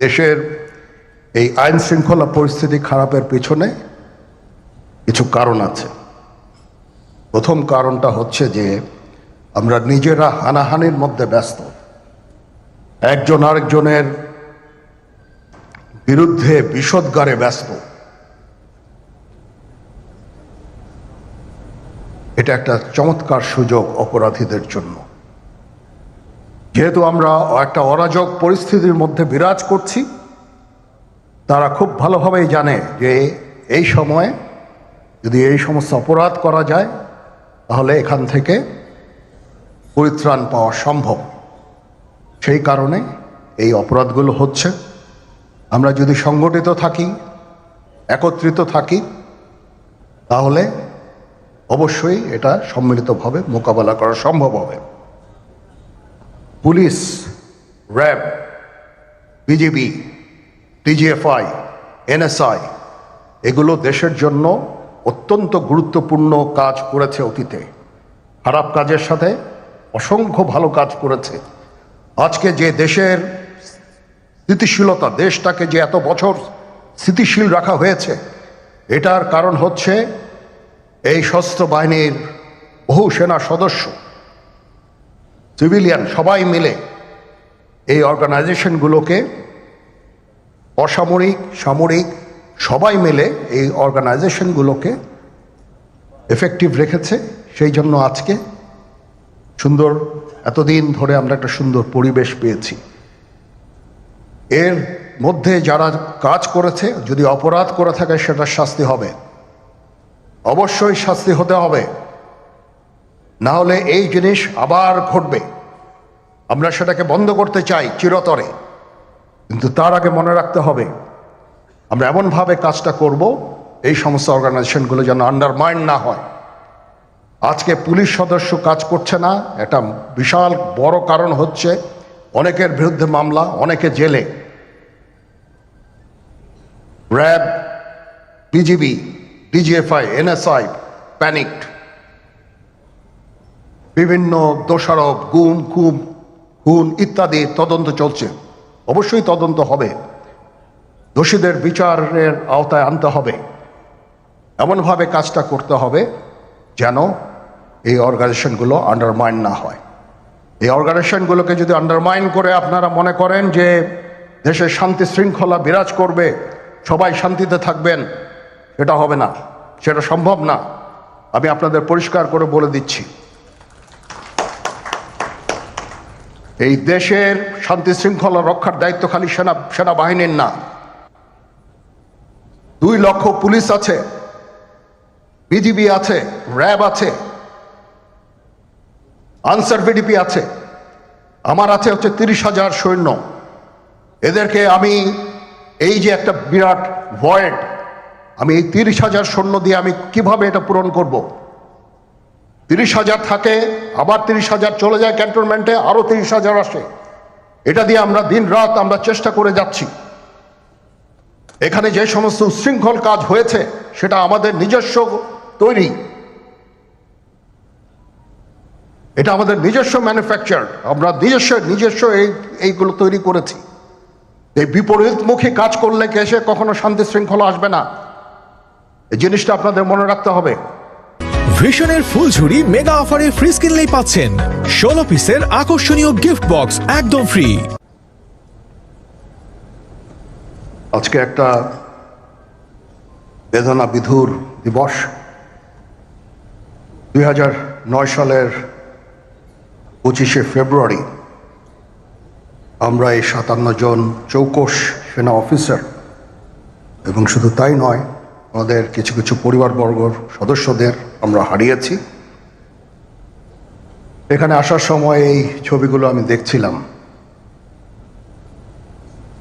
দেশের এই আইন শৃঙ্খলা পরিস্থিতি খারাপের পেছনে কিছু কারণ আছে। প্রথম কারণটা হচ্ছে যে আমরা নিজেরা হানাহানির মধ্যে ব্যস্ত, একজন আরেকজনের বিরুদ্ধে বিষোদ্গারে ব্যস্ত। এটা একটা চমৎকার সুযোগ অপরাধীদের জন্য। যেহেতু আমরা একটা অরাজক পরিস্থিতির মধ্যে বিরাজ করছি, তারা খুব ভালোভাবেই জানে যে এই সময়ে যদি এই সমস্ত অপরাধ করা যায় তাহলে এখান থেকে পরিত্রাণ পাওয়া সম্ভব। সেই কারণে এই অপরাধগুলো হচ্ছে। আমরা যদি সংগঠিত থাকি, একত্রিত থাকি, তাহলে অবশ্যই এটা সম্মিলিতভাবে মোকাবেলা করা সম্ভব হবে। Police, RAB, BGB, DGFI, NSI এগুলো দেশের জন্য অত্যন্ত গুরুত্বপূর্ণ কাজ করেছে অতীতে। খারাপ কাজের সাথে অসংখ্য ভালো কাজ করেছে। আজকে যে দেশের স্থিতিশীলতা, দেশটাকে যে এত বছর স্থিতিশীল রাখা হয়েছে, এটার কারণ হচ্ছে এই সশস্ত্র বাহিনীর বহু সেনা সদস্য, সিভিলিয়ান সবাই মিলে এই অর্গানাইজেশনগুলোকে, অসামরিক, সামরিক সবাই মিলে এই অর্গানাইজেশনগুলোকে এফেক্টিভ রেখেছে। সেই জন্য আজকে সুন্দর, এতদিন ধরে আমরা একটা সুন্দর পরিবেশ পেয়েছি। এর মধ্যে যারা কাজ করেছে, যদি অপরাধ করে থাকে সেটার শাস্তি হবে, অবশ্যই শাস্তি হতে হবে, না হলে এই জিনিস আবার ঘটবে। আমরা সেটাকে বন্ধ করতে চাই চিরতরে, কিন্তু তার আগে মনে রাখতে হবে আমরা এমনভাবে কাজটা করব এই সমস্ত অর্গানাইজেশনগুলো যেন আন্ডারমাইন না হয়। আজকে পুলিশ সদস্য কাজ করছে না, এটা বিশাল বড় কারণ হচ্ছে অনেকের বিরুদ্ধে মামলা, অনেকে জেলে। RAB, BGB, DGFI, NSI panicked. বিভিন্ন দোষারোপ, গুম, খুন ইত্যাদি তদন্ত চলছে। অবশ্যই তদন্ত হবে, দোষীদের বিচারের আওতায় আনতে হবে। এমনভাবে কাজটা করতে হবে যেন এই অর্গানাইজেশনগুলো আন্ডারমাইন না হয়। এই অর্গানাইজেশনগুলোকে যদি আন্ডারমাইন করে আপনারা মনে করেন যে দেশের শান্তি শৃঙ্খলা বিরাজ করবে, সবাই শান্তিতে থাকবেন, সেটা হবে না, সেটা সম্ভব না। আমি আপনাদের পরিষ্কার করে বলে দিচ্ছি, এই দেশের শান্তি শৃঙ্খলা রক্ষার দায়িত্ব খালি সেনাবাহিনীর না। 2 লক্ষ পুলিশ আছে, বিজিবি আছে, র্যাব আছে, আনসার বিডিপি আছে, আমার আছে হচ্ছে 30,000 সৈন্য। এদেরকে আমি এই যে একটা বিরাট ভয়েড, আমি এই 30,000 সৈন্য দিয়ে আমি কিভাবে এটা পূরণ করব? 30,000 থাকে, আবার 30,000 চলে যায় ক্যান্টনমেন্টে, আরো 30,000 আসে। এটা দিয়ে আমরা দিন রাত আমরা চেষ্টা করে যাচ্ছি। এখানে যে সমস্ত উচ্ছৃঙ্খল কাজ হয়েছে সেটা আমাদের নিজস্ব তৈরি, এটা আমাদের নিজস্ব ম্যানুফ্যাকচার, আমরা নিজস্ব এইগুলো তৈরি করেছি। এই বিপরীতমুখী কাজ করলে কেসে কখনো শান্তি শৃঙ্খলা আসবে না, এই জিনিসটা আপনাদের মনে রাখতে হবে। ভিশনের ফুলঝুরি মেগা অফারে ফ্রিজ কিনলেই পাচ্ছেন 16 পিসের আকর্ষণীয় গিফট বক্স একদম ফ্রি। আজকে একটা বেদনা বিধুর দিবস। 2009 সালের 25শে ফেব্রুয়ারি আমরা এই 57 জন চৌকস সেনা অফিসার, এবং শুধু তাই নয়, আমাদের কিছু কিছু পরিবারবর্গর সদস্যদের আমরা হারিয়েছি। এখানে আসার সময় এই ছবিগুলো আমি দেখছিলাম।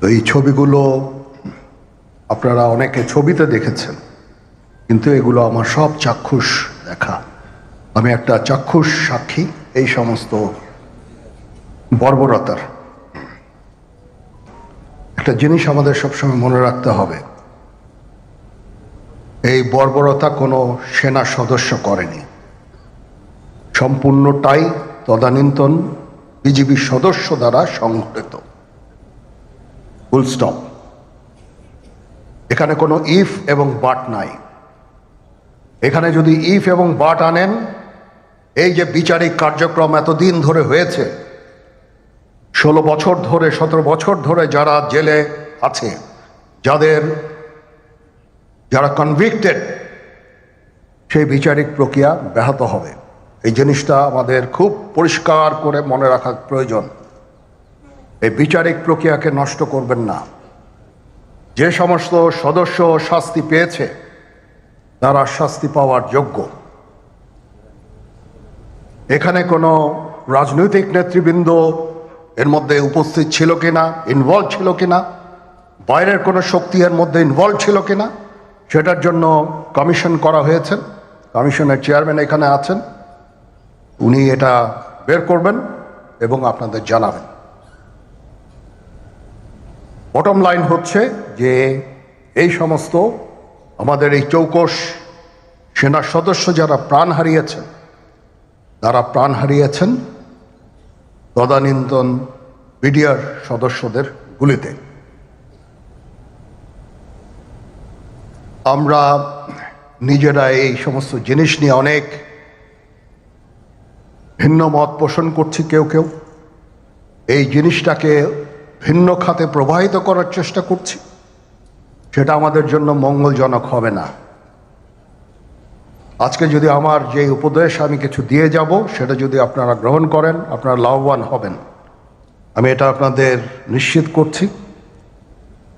এই ছবিগুলো আপনারা অনেকে ছবিতে দেখেছেন, কিন্তু এগুলো আমার সব চাক্ষুষ দেখা। আমি একটা চাক্ষুষ সাক্ষী এই সমস্ত বর্বরতার। একটা জিনিস আমাদের সবসময় মনে রাখতে হবে, এই বর্বরতা কোনো সেনা সদস্য করেনি, সম্পূর্ণটাই তদানীন্তন বিজিবি সদস্য দ্বারা সংঘটিত। Full stop. এখানে কোনো ইফ এবং বাট নাই। এখানে যদি ইফ এবং বাট আনেন, এই যে বিচারিক কার্যক্রম এতদিন ধরে হয়েছে, 16 বছর ধরে 17 বছর ধরে যারা জেলে আছে, যারা কনভিক্টেড, সেই বিচারিক প্রক্রিয়া ব্যাহত হবে। এই জিনিসটা আমাদের খুব পরিষ্কার করে মনে রাখা প্রয়োজন। এই বিচারিক প্রক্রিয়াকে নষ্ট করবেন না। যে সমস্ত সদস্য শাস্তি পেয়েছে তারা শাস্তি পাওয়ার যোগ্য। এখানে কোনো রাজনৈতিক নেতৃবৃন্দ এর মধ্যে উপস্থিত ছিল কিনা, ইনভলভ ছিল কিনা, বাইরের কোনো শক্তি এর মধ্যে ইনভলভ ছিল কিনা, সেটার জন্য কমিশন করা হয়েছে। কমিশনের চেয়ারম্যান এখানে আছেন, উনি এটা বের করবেন এবং আপনাদের জানাবেন। বটম লাইন হচ্ছে যে এই সমস্ত আমাদের এই চৌকস সেনা সদস্য যারা প্রাণ হারিয়েছেন, তারা প্রাণ হারিয়েছেন তদানীন্তন বিডিআর সদস্যদের গুলিতে। আমরা নিজেরা এই সমস্ত জিনিস নিয়ে অনেক ভিন্ন মত পোষণ করছি। কেউ কেউ এই জিনিসটাকে ভিন্ন খাতে প্রবাহিত করার চেষ্টা করছি। সেটা আমাদের জন্য মঙ্গলজনক হবে না। আজকে যদি আমার যে উপদেশ আমি কিছু দিয়ে যাব, সেটা যদি আপনারা গ্রহণ করেন, আপনারা লাভবান হবেন, আমি এটা আপনাদের নিশ্চিত করছি।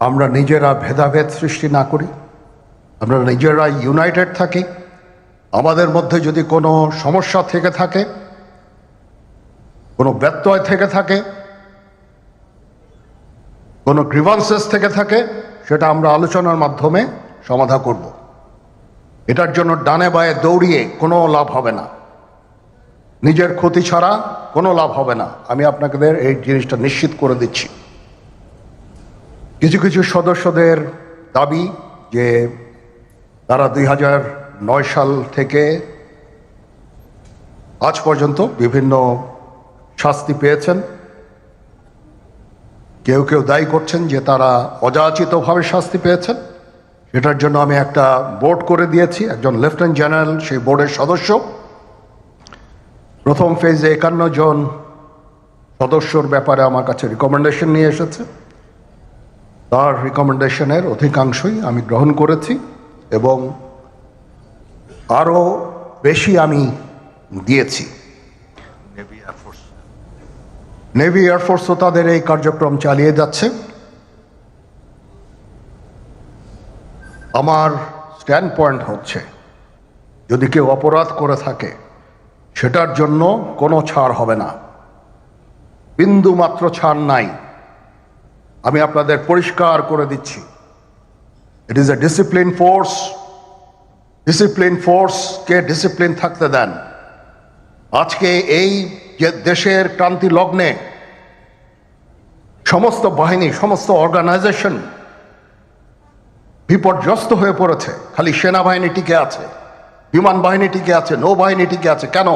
আমরা নিজেরা ভেদাভেদ সৃষ্টি না করি, আমরা নিজেরা ইউনাইটেড থাকি। আমাদের মধ্যে যদি কোনো সমস্যা থেকে থাকে, কোনো ব্যত্যয় থেকে থাকে, কোনো গ্রিভান্সেস থেকে থাকে, সেটা আমরা আলোচনার মাধ্যমে সমাধান করব। এটার জন্য ডানে বায়ে দৌড়িয়ে কোনো লাভ হবে না, নিজের ক্ষতি ছাড়া কোনো লাভ হবে না। আমি আপনাদের এই জিনিসটা নিশ্চিত করে দিচ্ছি। কিছু কিছু সদস্যদের দাবি যে তারা 2009 সাল থেকে আজ পর্যন্ত বিভিন্ন শাস্তি পেয়েছেন। কেউ কেউ দায়ী করছেন যে তারা অযাচিতভাবে শাস্তি পেয়েছেন। এটার জন্য আমি একটা বোর্ড করে দিয়েছি, একজন লেফটেন্যান্ট জেনারেল সেই বোর্ডের সদস্য। প্রথম ফেজে 51 জন সদস্যর ব্যাপারে আমার কাছে রিকমেন্ডেশন নিয়ে এসেছে। তার রিকমেন্ডেশনের অধিকাংশই আমি গ্রহণ করেছি এবং আরও বেশি আমি দিয়েছি। নেভি এয়ারফোর্সও তাদের এই কার্যক্রম চালিয়ে যাচ্ছে। আমার স্ট্যান্ড পয়েন্ট হচ্ছে, যদি কেউ অপরাধ করে থাকে সেটার জন্য কোনো ছাড় হবে না, বিন্দু মাত্র ছাড় নাই। আমি আপনাদের পরিষ্কার করে দিচ্ছি, it is a discipline force. Discipline ফোর্সকে ডিসিপ্লিন থাকতে দেন। আজকে এই যে দেশের ক্রান্তি লগ্নে সমস্ত বাহিনী, সমস্ত অর্গানাইজেশন বিপর্যস্ত হয়ে পড়েছে। খালি সেনাবাহিনী টিকে আছে, বিমান বাহিনী টিকে আছে, নৌবাহিনী টিকে আছে। কেন?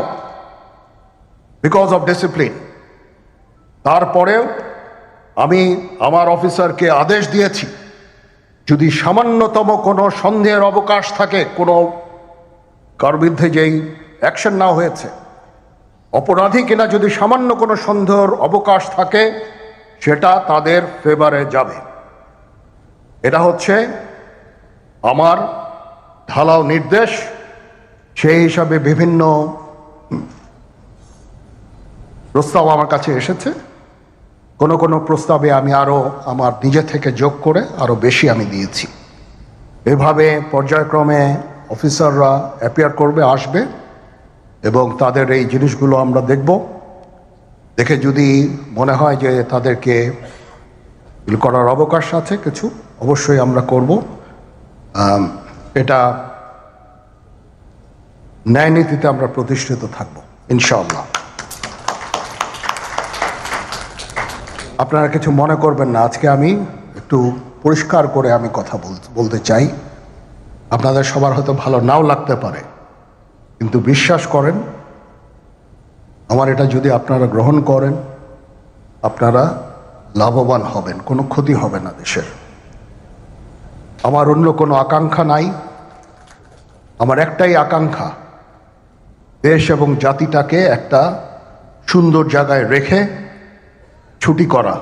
Because of discipline. তারপরেও আমি আমার অফিসারকে আদেশ দিয়েছি, যদি সামান্যতম কোনো সন্দেহের অবকাশ থাকে, কোনো কার বিরুদ্ধে যেই অ্যাকশন না হয়েছে, অপরাধী কিনা যদি সামান্য কোনো সন্দেহের অবকাশ থাকে, সেটা তাদের ফেভারে যাবে। এটা হচ্ছে আমার ঢালাও নির্দেশ। সেই হিসাবে বিভিন্ন প্রস্তাব আমার কাছে এসেছে। কোনো কোনো প্রস্তাবে আমি আরও আমার নিজে থেকে যোগ করে আরও বেশি আমি দিয়েছি। এভাবে পর্যায়ক্রমে অফিসাররা অ্যাপিয়ার করবে, আসবে এবং তাদের এই জিনিসগুলো আমরা দেখব। দেখে যদি মনে হয় যে তাদেরকে করার অবকাশ আছে কিছু, অবশ্যই আমরা করব। এটা ন্যায় নীতিতে আমরা প্রতিষ্ঠিত থাকব ইনশাআল্লাহ। আপনারা কিছু মনে করবেন না, আজকে আমি একটু পরিষ্কার করে আমি কথা বলতে চাই। আপনাদের সবার হয়তো ভালো নাও লাগতে পারে, কিন্তু বিশ্বাস করেন, আমার এটা যদি আপনারা গ্রহণ করেন, আপনারা লাভবান হবেন, কোনো ক্ষতি হবে না দেশের। আমার অন্য কোনো আকাঙ্ক্ষা নাই। আমার একটাই আকাঙ্ক্ষা, দেশ এবং জাতিটাকে একটা সুন্দর জায়গায় রেখে ছুটি করা।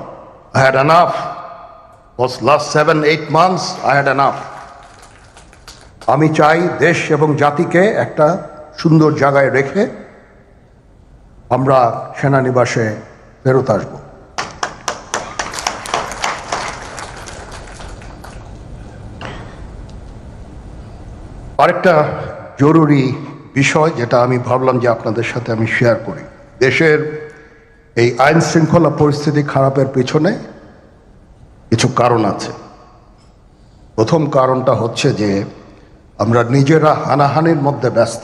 I had enough. Was last 7-8 months I had enough. আমি চাই দেশ এবং জাতিকে একটা সুন্দর জায়গায় রেখে আমরা সেনানিবাসে ফেরত আসব। আরেকটা জরুরি বিষয় যেটা আমি ভাবলাম যে আপনাদের সাথে আমি শেয়ার করি। দেশের এই আইন শৃঙ্খলা পরিস্থিতি খারাপের পেছনে কিছু কারণ আছে। প্রথম কারণটা হচ্ছে যে আমরা নিজেরা হানাহানির মধ্যে ব্যস্ত,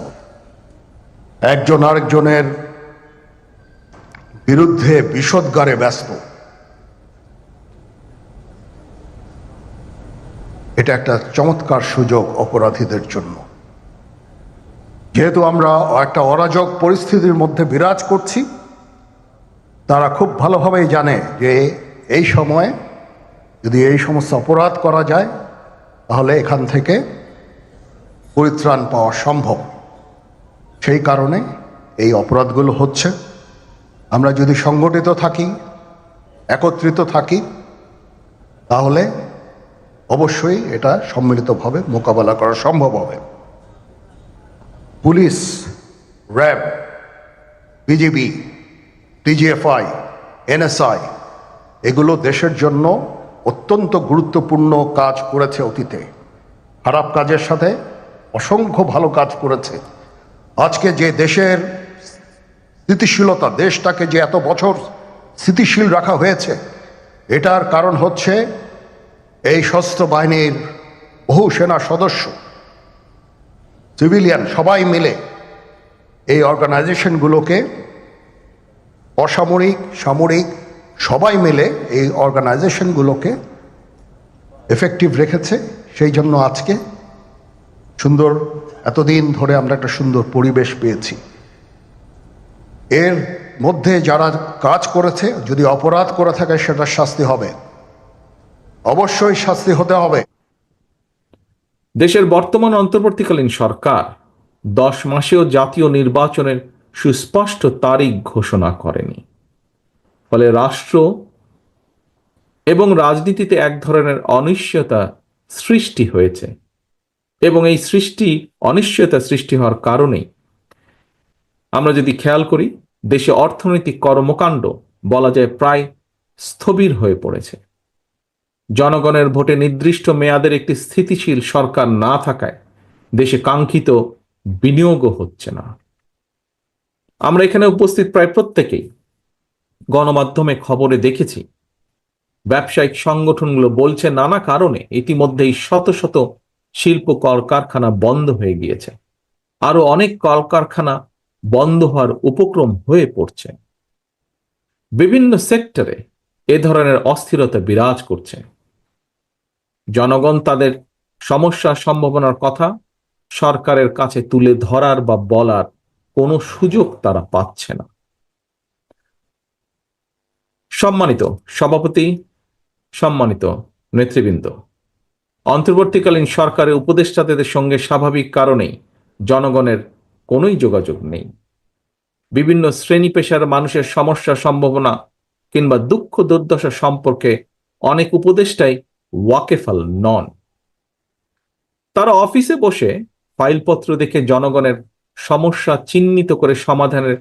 একজন আরেকজনের বিরুদ্ধে বিষোদ্গারে ব্যস্ত। এটা একটা চমৎকার সুযোগ অপরাধীদের জন্য। যেহেতু আমরা একটা অরাজক পরিস্থিতির মধ্যে বিরাজ করছি, তারা খুব ভালোভাবেই জানে যে এই সময়ে যদি এই সমস্ত অপরাধ করা যায় তাহলে এখান থেকে পরিত্রাণ পাওয়া সম্ভব। সেই কারণে এই অপরাধগুলো হচ্ছে। আমরা যদি সংগঠিত থাকি, একত্রিত থাকি, তাহলে অবশ্যই এটা সম্মিলিতভাবে মোকাবেলা করা সম্ভব হবে। Police, RAB, BGB, DGFI, NSI এগুলো দেশের জন্য অত্যন্ত গুরুত্বপূর্ণ কাজ করেছে অতীতে। খারাপ কাজের সাথে অসংখ্য ভালো কাজ করেছে। আজকে যে দেশের স্থিতিশীলতা, দেশটাকে যে এত বছর স্থিতিশীল রাখা হয়েছে, এটার কারণ হচ্ছে এই সশস্ত্র বাহিনীর বহু সেনা সদস্য, সিভিলিয়ান সবাই মিলে এই অর্গানাইজেশনগুলোকে, অসামরিক, সামরিক সবাই মিলে এই অর্গানাইজেশনগুলোকে এফেক্টিভ রেখেছে। সেই জন্য আজকে সুন্দর, এতদিন ধরে আমরা একটা সুন্দর পরিবেশ পেয়েছি। এর মধ্যে যারা কাজ করেছে, যদি অপরাধ করে থাকে সেটার শাস্তি হবে, অবশ্যই শাস্তি হতে হবে। দেশের বর্তমান অন্তর্বর্তীকালীন সরকার 10 মাসেও জাতীয় নির্বাচনের সুস্পষ্ট তারিখ ঘোষণা করেনি। ফলে রাষ্ট্র এবং রাজনীতিতে এক ধরনের অনিশ্চয়তা সৃষ্টি হয়েছে, এবং এই অনিশ্চয়তা সৃষ্টি হওয়ার কারণেই আমরা যদি খেয়াল করি, দেশে অর্থনৈতিক কর্মকাণ্ড বলা যায় প্রায় স্থবির হয়ে পড়েছে। জনগণের ভোটে নির্দিষ্ট মেয়াদের একটি স্থিতিশীল সরকার না থাকায় দেশে কাঙ্ক্ষিত বিনিয়োগও হচ্ছে না। আমরা এখানে উপস্থিত প্রায় প্রত্যেকেই গণমাধ্যমে খবরে দেখেছি, ব্যবসায়িক সংগঠনগুলো বলছে নানা কারণে ইতিমধ্যেই শত শত শিল্প কলকারখানা বন্ধ হয়ে গিয়েছে। আরো অনেক কলকারখানা বন্ধ হওয়ার উপক্রম হয়ে পড়ছে। বিভিন্ন সেক্টরে এ ধরনের অস্থিরতা বিরাজ করছে। জনগণ তাদের সমস্যার সম্ভাবনার কথা সরকারের কাছে তুলে ধরার বা বলার কোনো সুযোগ তারা পাচ্ছে না। সম্মানিত সভাপতি, সম্মানিত নেতৃবৃন্দ, অন্তর্বর্তীকালীন সরকারের উপদেষ্টাদের সঙ্গে স্বাভাবিক কারণেই জনগণের কোনোই যোগাযোগ নেই। বিভিন্ন শ্রেণী পেশার মানুষের সমস্যা, সম্ভাবনা কিংবা দুঃখ দুর্দশা সম্পর্কে অনেক উপদেষ্টাই ওয়াকেফাল নন। তারা অফিসে বসে ফাইলপত্র দেখে জনগণের সমস্যা চিহ্নিত করে সমাধানের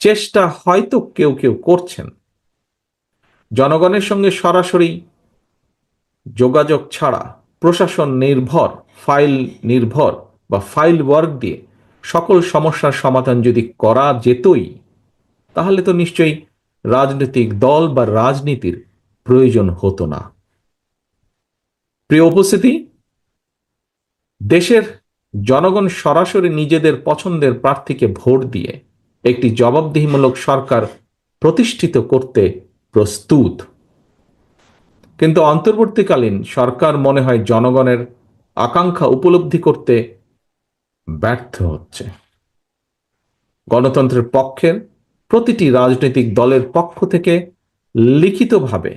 চেষ্টা হয়তো কেউ কেউ করছেন। জনগণের সঙ্গে সরাসরি যোগাযোগ ছাড়া প্রশাসন নির্ভর, ফাইল নির্ভর বা ফাইল ওয়ার্ক দিয়ে সকল সমস্যার সমাধান যদি করা যেতই, তাহলে তো নিশ্চয়ই রাজনৈতিক দল বা রাজনীতির প্রয়োজন হতো না। প্রিয় উপস্থিতি, দেশের জনগণ সরাসরি নিজেদের পছন্দের প্রার্থীকে ভোট দিয়ে একটি জবাবদিহিমূলক সরকার প্রতিষ্ঠিত করতে প্রস্তুত। কিন্তু অন্তর্বর্তীকালীন সরকার মনে হয় জনগণের আকাঙ্ক্ষা উপলব্ধি করতে ব্যর্থ হচ্ছে। গণতন্ত্রের পক্ষের প্রতিটি রাজনৈতিক দলের পক্ষ থেকে লিখিতভাবে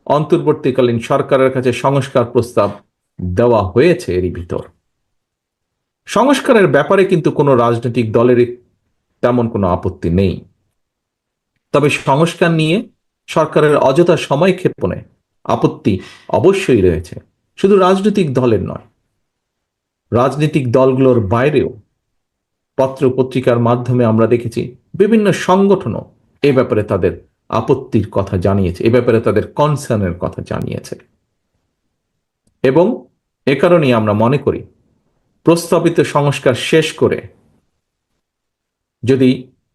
অন্তর্বর্তীকালীন সরকারের কাছে সংস্কার প্রস্তাব দেওয়া হয়েছে এরই ভিতর। সংস্কারের ব্যাপারে কিন্তু কোনো রাজনৈতিক দলেরই তেমন কোনো আপত্তি নেই। তবে সংস্কার নিয়ে সরকারের অযথা সময় ক্ষেপণে আপত্তি অবশ্যই রয়েছে, শুধু রাজনৈতিক দলের নয়, রাজনৈতিক দলগুলোর বাইরেও পত্র পত্রিকার মাধ্যমে আমরা দেখেছি বিভিন্ন সংগঠনও এ ব্যাপারে তাদের আপত্তির কথা জানিয়েছে, এ ব্যাপারে তাদের কনসার্নের কথা জানিয়েছে। এবং এ কারণেই আমরা মনে করি প্রস্তাবিত সংস্কার শেষ করে যদি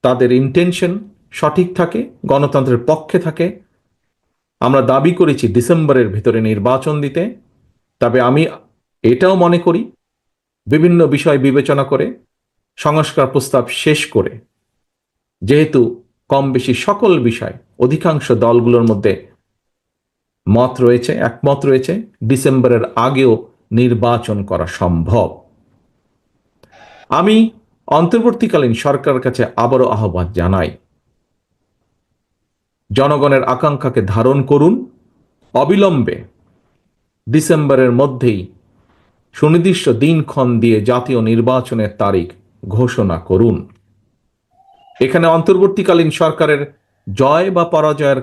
তাদের ইন্টেনশন সঠিক থাকে, গণতন্ত্রের পক্ষে থাকে, আমরা দাবি করেছি ডিসেম্বরের ভিতরে নির্বাচন দিতে, তবে আমি এটাও মনে করি বিভিন্ন বিষয় বিবেচনা করে সংস্কার প্রস্তাব শেষ করে, যেহেতু কম বেশি সকল বিষয় অধিকাংশ দলগুলোর মধ্যে মত রয়েছে, একমত রয়েছে, ডিসেম্বরের আগেও নির্বাচন করা সম্ভব। আমি অন্তর্বর্তীকালীন সরকারের কাছে আবারও আহ্বান জানাই, জনগণের আকাঙ্ক্ষাকে ধারণ করুন, অবিলম্বে ডিসেম্বরের মধ্যেই সুনির্দিষ্ট দিনক্ষণ দিয়ে জাতীয় নির্বাচনের তারিখ ঘোষণা করুন। এখানে অন্তর্বর্তীকালীন সরকারের জয় বা পরাজয়ের